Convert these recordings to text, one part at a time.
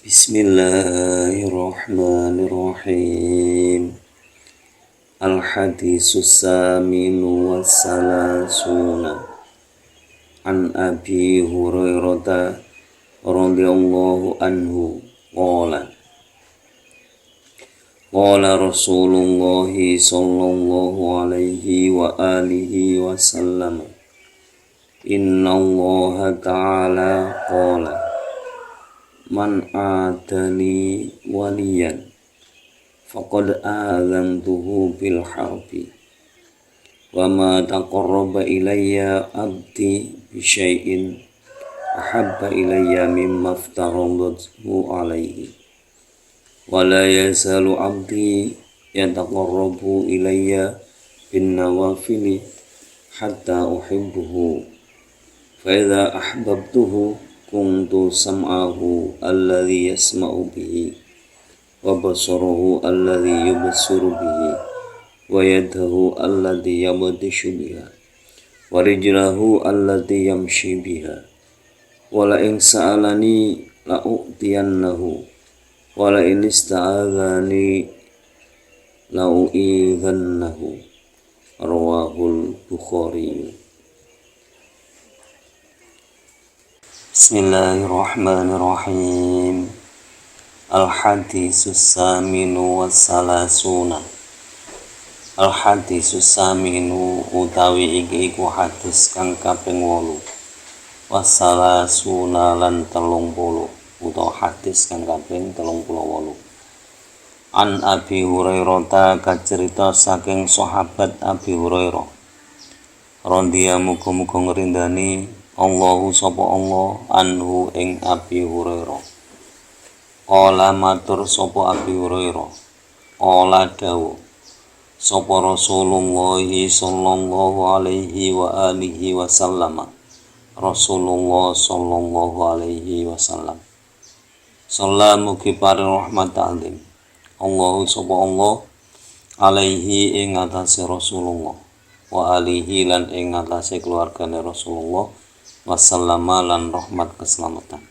Bismillahirrahmanirrahim. Al-hadisus saminu wassalasuna an Abi Hurairah radhiyallahu anhu qala Rasulullah sallallahu alaihi wa alihi wasallam, inna Allah ta'ala qala man adani waliyan faqad adzantuhu bil harbi wa ma taqarraba ilayya abdi bi syai'in ahabba ilayya mimma aftaradtuhu alayhi wa la yazalu abdi yataqarrabu ilayya bin nawafili hatta uhibbuhu fa idza ahbabtuhu kuntu sam'ahu alladhi yasma'u bihi wa basarahu alladhi yubsiru bihi wa yadahu alladhi yabtishu biha wa rijlahu alladhi yamshi biha wa la in sa'alani la u'tiyannahu wa la in ista'adhani la u'idhannahu. Rawahul Bukhari. Bismillahirrahmanirrahim. Al-hadisus saminu wassalasuna. Al-hadisus saminu utawi iki iku hadis kang kaping 8. Wassalasuna lan 30 utawa hadis kang kaping 38. An Abi Hurairah kacerita saking sahabat Abi Hurairah. Radhiya muga-muga ngrindani Allahu sapa Allah anhu ing Abi Hurairah. Qala matur sapa Abi Hurairah. Qala dawu sapa Rasulullah sallallahu alaihi wa alihi wasallam. Rasulullah sallallahu alaihi wasallam. Salam mugi paring rahmat alim. Allahu sapa Allah alaihi ing atase Rasulullah wa alihi lan ing atase keluargane Rasulullah wasallama lan rahmat keselamatan.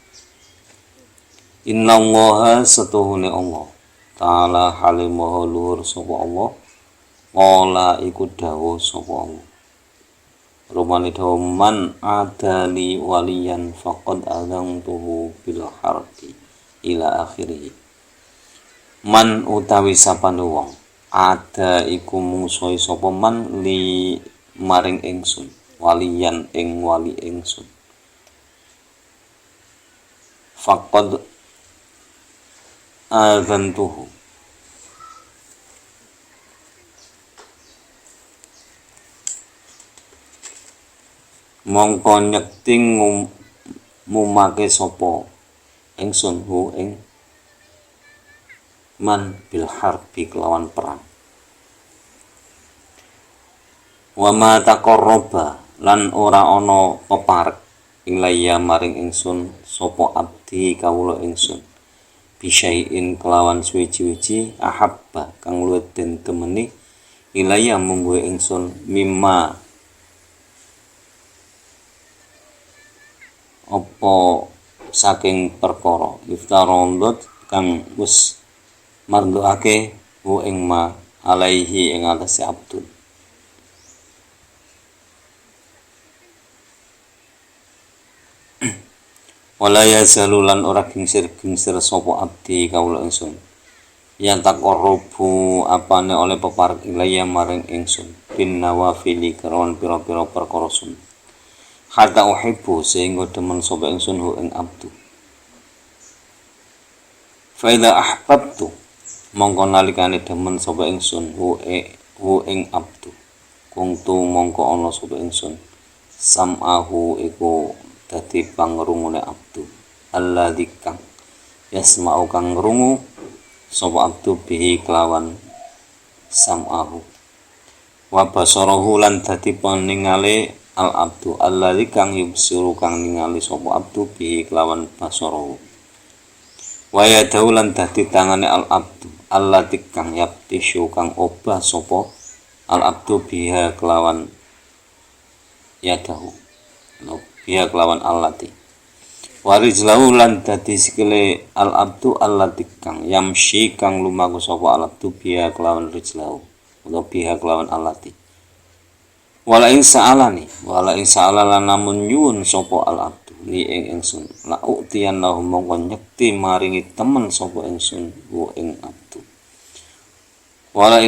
Inna Allaha satuhune Allah ta'ala halimaha luhur sapa Allah qala iku dawuh sapa Allah rumane dawuh man adali waliyan faqad adzantuhu bil harbi ila akhirih. Man utawi sapane wong ada iku mungsuhi sapa man li maring ingsun waliyan ing wali ingsun faqad adzantuhu mongko nyekting mumake sapa ingsun hu ing man bil harbi kelawan perang. Wa ma taqarraba lan ora ana peparek ilayya maring ingsun sapa abdi kawula ingsun bisyai'in kelawan suwi-wiji ahabba kang luwih den temeni ilayya mungguhe ingsun mimma apa saking perkara iftarondot kang wis marduake hu ing ma alaihi ing atase abdul. Wala yazalulan ora gingsir sapa abdi kawula ingsun yen taqarrubu apane oleh peparek ilayya maring ingsun bin nawafili kelawan pira-pira perkara sunat hatta uhibbu sehingga demen sapa ingsun hu ing abdu. Fa idza ahbabtu mongko nalikane demen sapa ingsun hu ing abdu kuntu mongko ana sapa ingsun sam'ahu iku dadi pangrungune abdu alladzi kang yasma'u kang ngrungu sapa abdu bihi kelawan sam'ahu wa basarahu lan dadi paningale al abdu alladzi kang yubsiru kang ningali sapa abdu bihi kelawan basarahu wa yadahu lan dadi tangane al abdu alladzi kang yaptishu kang obah sapa al abdu biha kelawan yadahu biha kelawan allati warijlahu lan dadi sikile al abdu allati kang yamshi kang lumaku sapa al abdu biha kelawan rijlahu utawa biha kelawan allati wala ing sa'ala lan namun nyuwun sapa al abdu li ing ingsun la utiyan lahu mongko nyekti maringi temen sapa ingsun wa ing abdu wala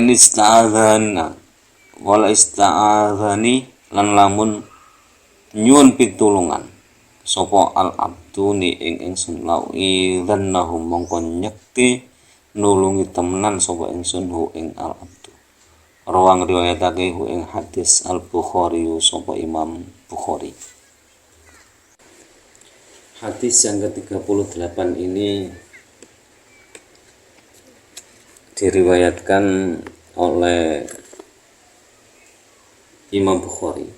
ista'adzani lan lamun nyuwun pitulungan sapa al abdu ni ing ingsun la idzannahu mongko nyekti nulungi temenan sapa ingsun hu ing al abdu rawang riwayatake hu ing hadis al Bukhari sapa Imam Bukhari. Hadis yang ke-38 ini diriwayatkan oleh Imam Bukhari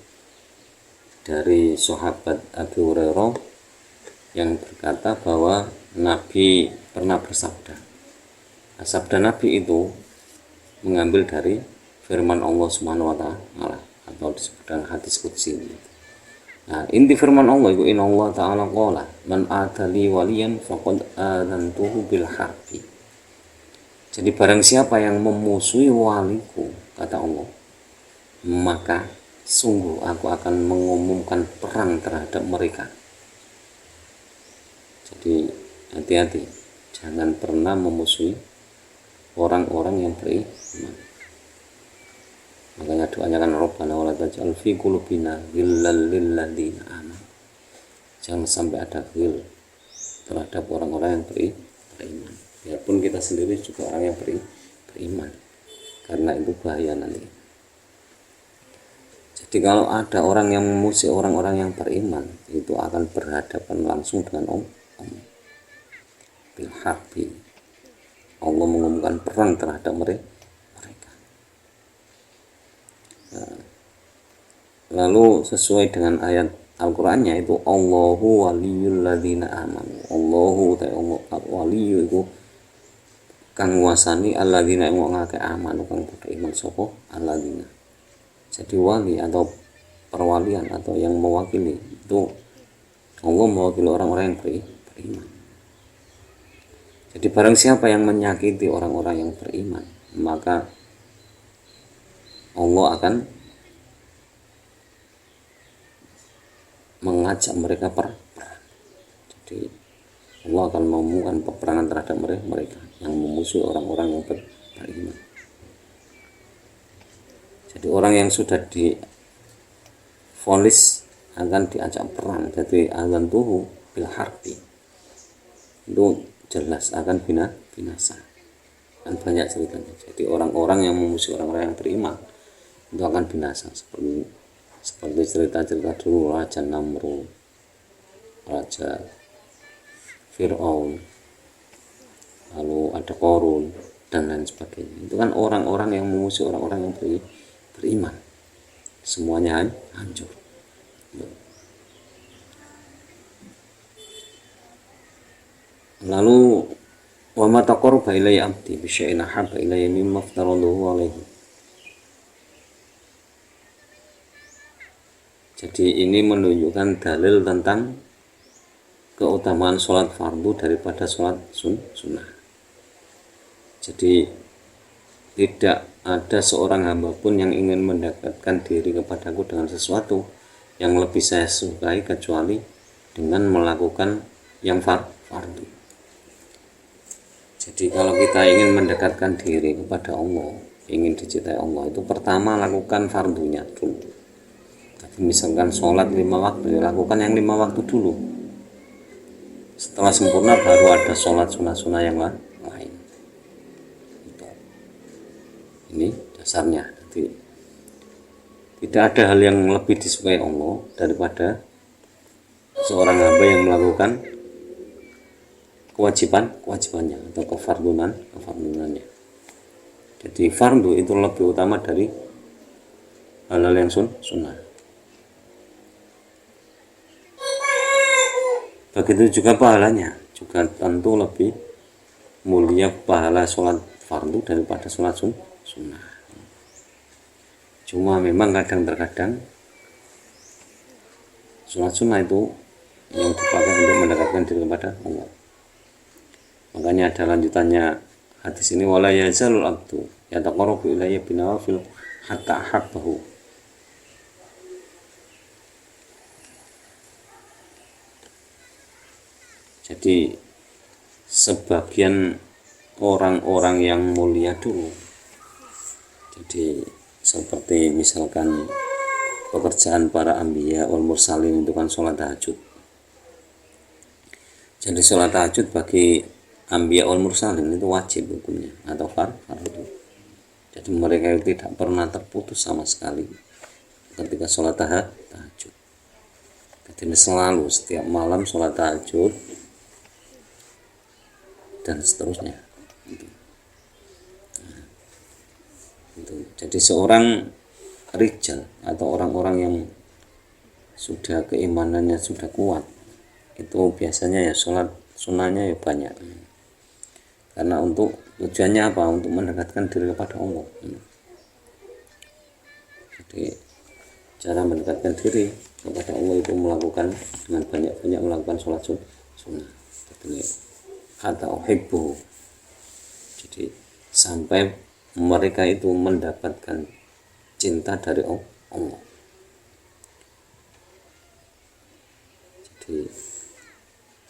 dari sahabat Abu Hurairah yang berkata bahwa Nabi pernah bersabda. Sabda Nabi itu mengambil dari firman Allah Subhanahu wa taala atau disebut dengan hadis qudsi. Nah, inti firman Allah itu inna Allah ta'ala qala man atali waliyan faqad adantuhu bil harbi. Jadi barang siapa yang memusuhi waliku, kata Allah, maka sungguh aku akan mengumumkan perang terhadap mereka. Jadi hati-hati, jangan pernah memusuhi orang-orang yang beriman. Makanya doanya kan Rabbana wala taj'al fi qulubina ghillal lil ladzina amanu. Jangan sampai ada ghil terhadap orang-orang yang beriman. Biarpun kita sendiri juga orang yang beriman. Karena itu bahaya nanti. Jadi kalau ada orang yang memusuhi orang-orang yang beriman, itu akan berhadapan langsung dengan Allah. Bil harbi. Allah mengumumkan perang terhadap mereka. Lalu sesuai dengan ayat Al-Qur'annya itu Allahu waliyul ladzina amanu. Allahu waliyu itu kang nguasani alladzina ing ngake amanu kang beriman sapa alladzina. Jadi wali atau perwalian atau yang mewakili itu Allah mewakili orang-orang yang beriman. Jadi barang siapa yang menyakiti orang-orang yang beriman, maka Allah akan mengajak mereka perang. Jadi Allah akan mengumumkan peperangan terhadap mereka yang memusuhi orang-orang yang beriman. Jadi orang yang sudah divonis akan diajak perang, jadi azan tuhu bil harbi, itu jelas akan binasa. Dan banyak ceritanya. Jadi orang-orang yang memusuhi orang-orang yang beriman itu akan binasa, seperti cerita-cerita dulu Raja Namrud, Raja Fir'aun, lalu ada Qarun dan lain sebagainya. Itu kan orang-orang yang memusuhi orang-orang yang beriman, semuanya hancur. Lalu wa ma taqarraba ilayya 'abdi bi syai'in ahabba ilayya mimma aftaradahu 'alaihi. Jadi ini menunjukkan dalil tentang keutamaan sholat fardu daripada sholat sunnah. Jadi tidak ada seorang hamba pun yang ingin mendekatkan diri kepadaku dengan sesuatu yang lebih saya sukai kecuali dengan melakukan yang fardu. Jadi kalau kita ingin mendekatkan diri kepada Allah, ingin dicintai Allah, itu pertama lakukan fardunya dulu. Misalkan sholat 5 waktu, lakukan yang 5 waktu dulu. Setelah sempurna baru ada sholat sunnah-sunnah yang lain. Ini dasarnya. Jadi, tidak ada hal yang lebih disukai Allah daripada seorang hamba yang melakukan kewajibannya atau kefardunannya. Jadi fardu itu lebih utama dari hal-hal yang sunnah. Begitu juga pahalanya, juga tentu lebih mulia pahala sholat fardu daripada sholat sunnah. Cuma memang kadang-terkadang sholat sunnah itu yang dipakai untuk mendekatkan diri kepada Allah. Makanya ada lanjutannya hadis ini, wala yazalul abdu yataqarrabu ilayya binawafil hatta ahabbahu. Jadi sebagian orang-orang yang mulia dulu, jadi seperti misalkan pekerjaan para anbiya wal mursalin itu kan sholat tahajud. Jadi sholat tahajud bagi anbiya wal mursalin itu wajib hukumnya atau fardu. Jadi mereka itu tidak pernah terputus sama sekali ketika sholat tahajud. Jadi selalu setiap malam sholat tahajud dan seterusnya. Jadi seorang rijal atau orang-orang yang sudah keimanannya sudah kuat itu biasanya ya sholat sunnahnya ya banyak, karena untuk tujuannya apa? Untuk mendekatkan diri kepada Allah. Jadi cara mendekatkan diri kepada Allah itu melakukan dengan banyak-banyak melakukan sholat sunnah. Jadi kata uhibbu, jadi sampai mereka itu mendapatkan cinta dari Allah. Jadi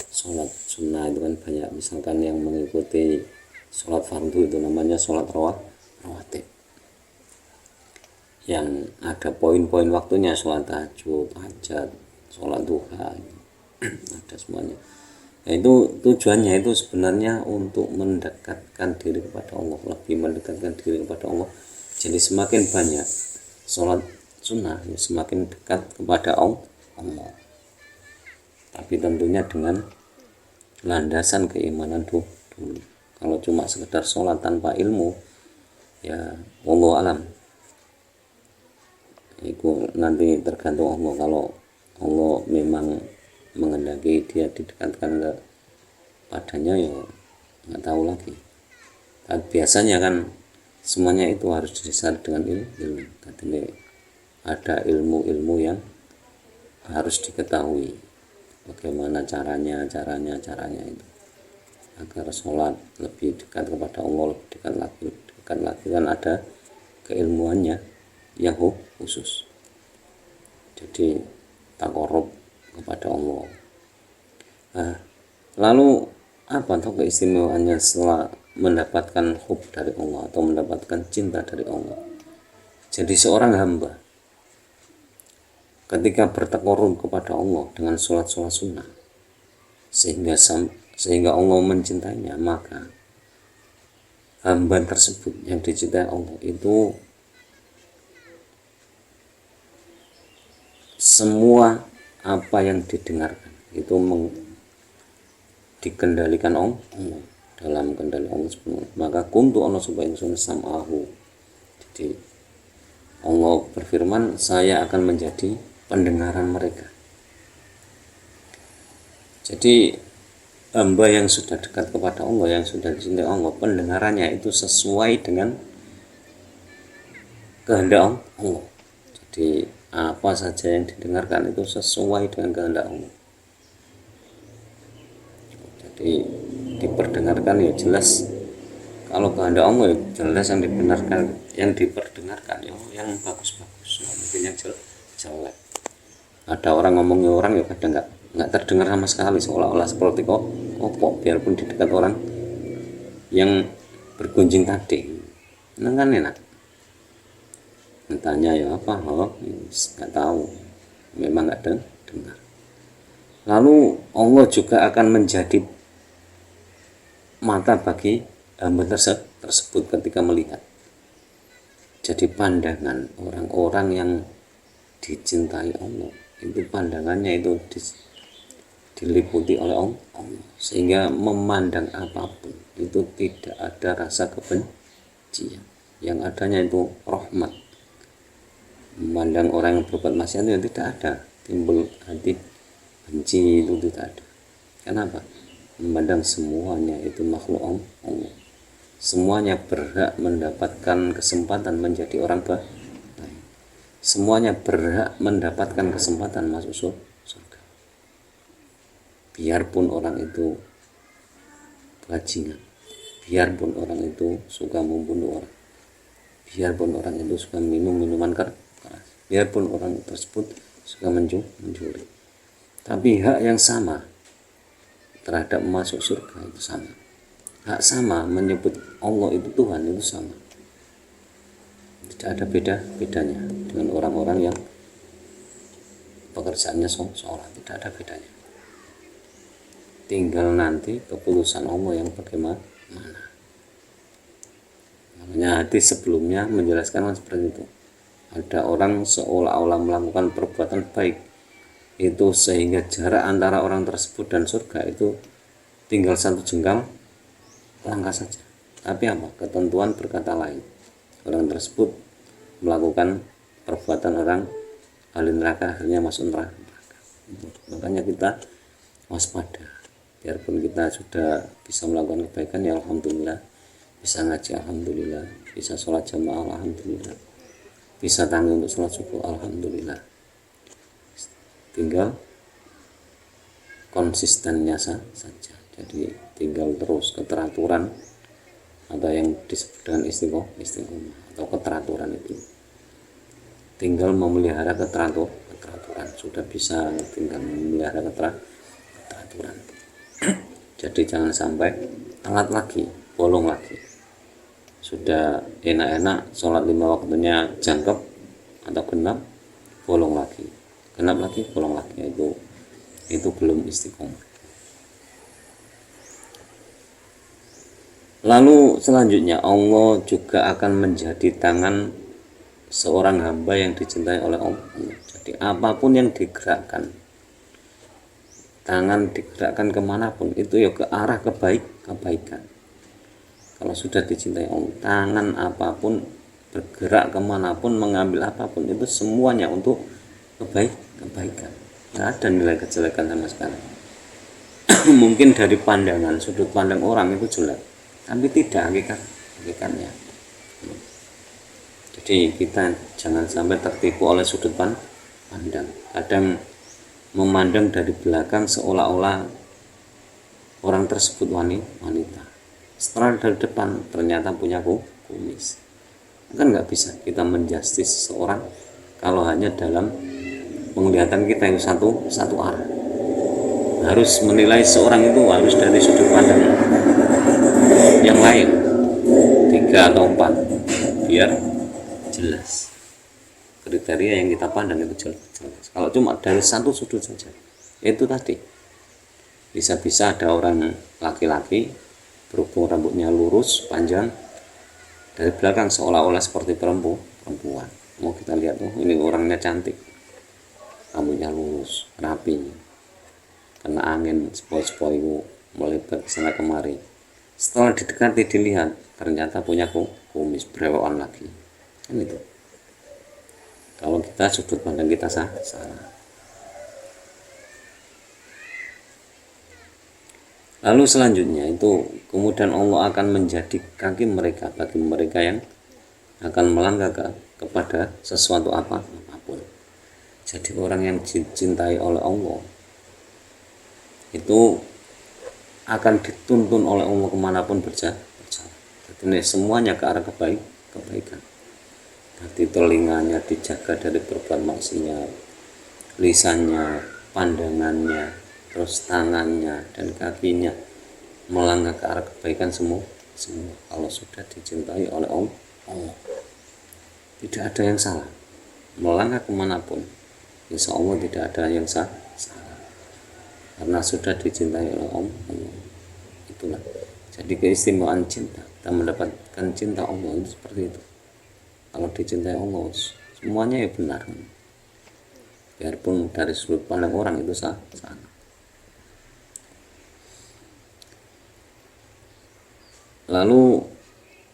sholat sunnah itu kan banyak, misalkan yang mengikuti sholat fardu itu namanya sholat rawatib, yang ada poin-poin waktunya, sholat tahajud, hajat, sholat duha, ada semuanya. Nah, itu tujuannya itu sebenarnya untuk mendekatkan diri kepada Allah, lebih mendekatkan diri kepada Allah. Jadi semakin banyak sholat sunnah ya semakin dekat kepada Allah. Tapi tentunya dengan landasan keimanan dulu. Kalau cuma sekedar sholat tanpa ilmu, ya wallahu alam, itu nanti tergantung Allah. Kalau Allah memang mengendaki dia didekatkan padanya, ya nggak tahu lagi. Dan biasanya kan semuanya itu harus didasari dengan ilmu. Jadi ada ilmu-ilmu yang harus diketahui bagaimana caranya itu agar sholat lebih dekat kepada Allah, lebih dekat lagi kan ada keilmuannya yang khusus. Jadi taqarrub kepada Allah. Nah, lalu apa tuh keistimewaannya setelah mendapatkan hub dari Allah atau mendapatkan cinta dari Allah? Jadi seorang hamba ketika bertaqarrub kepada Allah dengan sholat-sholat sunnah sehingga Allah mencintainya, maka hamba tersebut yang dicintai Allah itu semua apa yang didengarkan itu dikendalikan Allah, dalam kendali Allah sepenuhnya. Maka kuntu ana sapa ingsun sam'ahu. Jadi Allah berfirman, saya akan menjadi pendengaran mereka. Jadi hamba yang sudah dekat kepada Allah, yang sudah dicintai Allah, pendengarannya itu sesuai dengan kehendak Allah. Jadi apa saja yang didengarkan itu sesuai dengan kehendak Allah. Jadi diperdengarkan ya jelas, kalau kehendak Allah ya jelas yang diperdengarkan ya yang bagus-bagus, mungkin yang jelek. Ada orang ngomongnya orang ya kadang nggak terdengar sama sekali, seolah-olah seperti kok biarpun di dekat orang yang bergunjing tadi, kan enak. Tanya ya apa, nggak tahu, memang nggak dengar. Lalu Allah juga akan menjadi mata bagi hamba tersebut ketika melihat. Jadi pandangan orang-orang yang dicintai Allah itu pandangannya itu diliputi oleh Allah, sehingga memandang apapun itu tidak ada rasa kebencian, yang adanya itu rahmat. Memandang orang yang berbuat maksiat itu tidak ada timbul hati benci, itu tidak ada. Kenapa? Memandang semuanya itu makhluk Allah, semuanya berhak mendapatkan kesempatan menjadi orang baik, semuanya berhak mendapatkan kesempatan masuk surga. biarpun orang itu bajingan, biarpun orang itu suka membunuh orang, biarpun orang itu suka minum minuman keras, biarpun orang tersebut suka mencuri, tapi hak yang sama terhadap masuk surga itu sama. Hak sama menyebut Allah itu Tuhan itu sama. Tidak ada bedanya dengan orang-orang yang pekerjaannya sholat, tidak ada bedanya. Tinggal nanti keputusan Allah yang bagaimana. Makanya hadis sebelumnya menjelaskan seperti itu. Ada orang seolah-olah melakukan perbuatan baik itu sehingga jarak antara orang tersebut dan surga itu tinggal 1 jengkal langkah saja. Tapi apa? Ketentuan berkata lain. Orang tersebut melakukan perbuatan orang ahli neraka, akhirnya masuk neraka. Makanya kita waspada. Biarpun kita sudah bisa melakukan kebaikan ya alhamdulillah, bisa ngaji alhamdulillah, bisa sholat jamaah alhamdulillah, bisa tanggung untuk sholat subuh alhamdulillah. Tinggal konsistennya saja. Jadi tinggal terus keteraturan atau yang disebut dengan istiqomah atau keteraturan itu. Tinggal memelihara keteraturan, sudah bisa tinggal memelihara keteraturan. Jadi jangan sampai telat lagi, bolong lagi. Sudah enak-enak sholat 5 waktunya jangkep atau genap, bolong lagi, genap lagi, bolong lagi, itu belum istiqomah. Lalu selanjutnya Allah juga akan menjadi tangan seorang hamba yang dicintai oleh Allah. Jadi apapun yang digerakkan, tangan digerakkan kemanapun itu ya ke arah kebaikan. Kalau sudah dicintai Allah, tangan apapun bergerak kemanapun, mengambil apapun, itu semuanya untuk kebaikan. Nggak ada nilai kejelekan sama sekali. Mungkin dari pandangan, sudut pandang orang itu jelek, tapi tidak hakikatnya. Jadi kita jangan sampai tertipu oleh sudut pandang. Kadang memandang dari belakang seolah-olah orang tersebut wanita. Setelah dari depan ternyata punya kumis. Kan nggak bisa kita menjustis seseorang kalau hanya dalam penglihatan kita yang satu arah. Harus menilai seorang itu harus dari sudut pandang yang lain, 3 atau 4, biar jelas kriteria yang kita pandang itu jelas. Kalau cuma dari satu sudut saja, itu tadi bisa-bisa ada orang laki-laki berhubung rambutnya lurus panjang, dari belakang seolah-olah seperti perempuan. Mau kita lihat, ini orangnya cantik, rambutnya lurus, rapi, kena angin sepoi-sepoi melebar kesana kemari. Setelah didekati dilihat, ternyata punya kumis berewokan lagi. Kan itu. Kalau kita sudut pandang kita salah. Lalu selanjutnya itu kemudian Allah akan menjadi kaki mereka bagi mereka yang akan melangkah kepada sesuatu apapun. Jadi orang yang dicintai oleh Allah itu akan dituntun oleh Allah kemanapun berjalan. Jadi semuanya ke arah kebaikan. Hati telinganya dijaga dari berbuat maksiat, lisannya, pandangannya, terus tangannya dan kakinya melangkah ke arah kebaikan semua. Kalau sudah dicintai oleh Allah, tidak ada yang salah. Melangkah kemanapun, insya Allah tidak ada yang salah. Karena sudah dicintai oleh Allah. Itulah. Jadi keistimewaan cinta, kita mendapatkan cinta Allah itu seperti itu. Kalau dicintai Allah, semuanya ya benar. Biarpun dari sudut pandang orang itu salah. Lalu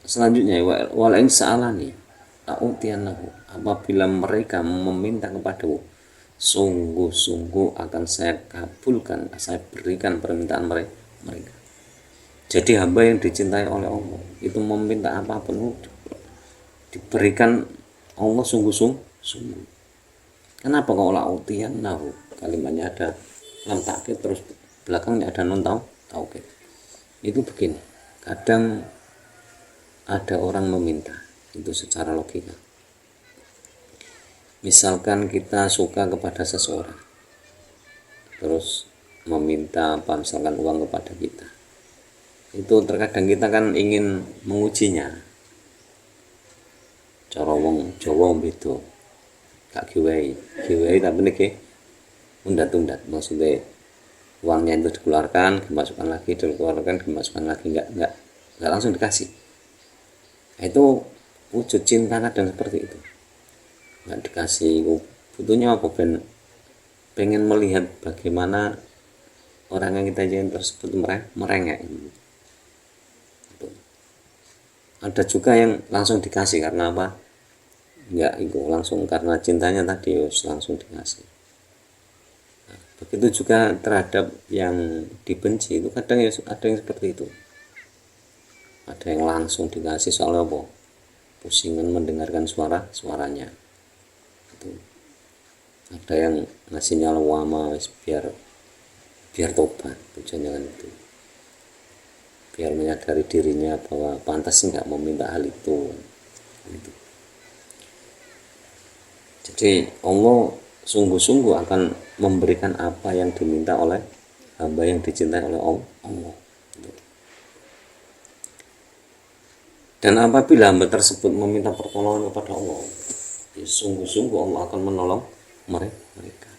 selanjutnya wal in sa'alani a'utiyannahu, apabila mereka meminta kepadamu, sungguh-sungguh akan saya kabulkan, saya berikan permintaan mereka. Jadi hamba yang dicintai oleh Allah itu meminta apapun diberikan Allah sungguh-sungguh. Kenapa kau la'utiyannahu? Kalimatnya ada lam takkid terus belakangnya ada nun taukid. Itu begini, kadang ada orang meminta itu secara logika. Misalkan kita suka kepada seseorang, terus meminta apa misalkan uang kepada kita, itu terkadang kita kan ingin mengujinya. Cara wong Jawa beda, gak giwehi tapi niki undat-undat, maksudnya uangnya itu dikeluarkan dimasukkan lagi, nggak langsung dikasih. Itu wujud cinta kadang seperti itu, nggak dikasih. Butuhnya apa, pengen melihat bagaimana orang yang kita cintai tersebut merengek. Ada juga yang langsung dikasih karena apa, nggak itu langsung karena cintanya tadi langsung dikasih. Nah, begitu juga terhadap yang dibenci, itu kadang ya ada yang seperti itu, ada yang langsung dikasih soal apa, pusingan mendengarkan suaranya itu. Ada yang ngasihnya lawama biar tobat, tujuannya kan itu, biar menyadari dirinya bahwa pantas nggak meminta hal itu. Jadi Allah sungguh-sungguh akan memberikan apa yang diminta oleh hamba yang dicintai oleh Allah. Dan apabila hamba tersebut meminta pertolongan kepada Allah, ya sungguh-sungguh Allah akan menolong mereka.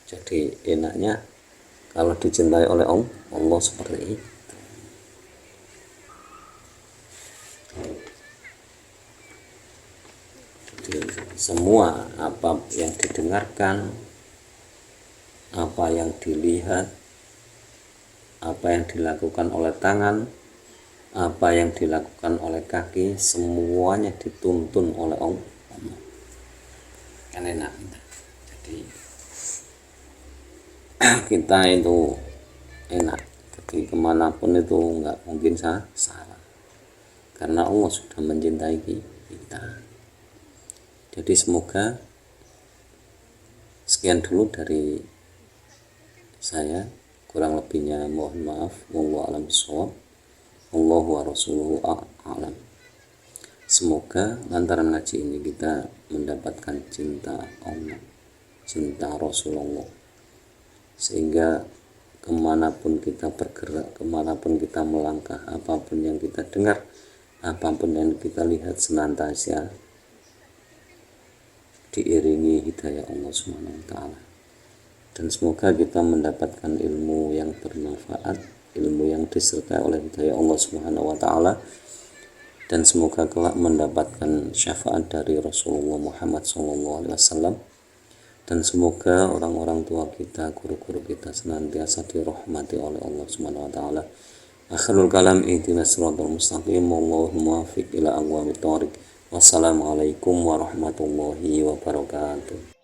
Jadi enaknya kalau dicintai oleh Allah seperti itu. Jadi semua apa yang didengarkan, apa yang dilihat, apa yang dilakukan oleh tangan, apa yang dilakukan oleh kaki, semuanya dituntun oleh Allah. Kan enak. Jadi kita itu enak, jadi kemanapun itu nggak mungkin salah, karena Allah sudah mencintai kita. Jadi semoga sekian dulu dari saya, kurang lebihnya mohon maaf. Wallahu a'lam bishawab. Allahu wa rasuluhu a'lam. Semoga lantaran ngaji ini kita mendapatkan cinta Allah, cinta Rasulullah, sehingga kemanapun kita bergerak, kemanapun kita melangkah, apapun yang kita dengar, apapun yang kita lihat, senantiasa diiringi hidayah Allah SWT. Dan semoga kita mendapatkan ilmu yang bermanfaat, ilmu yang disertai oleh hidayah Allah SWT, dan semoga kelak mendapatkan syafaat dari Rasulullah Muhammad SAW. Dan semoga orang-orang tua kita, guru-guru kita senantiasa dirahmati oleh Allah SWT. Akhirul kalam, ihdinas siratal mustaqim, wallahu muwaffiq ila aqwamit thoriq. Wassalamualaikum warahmatullahi wabarakatuh.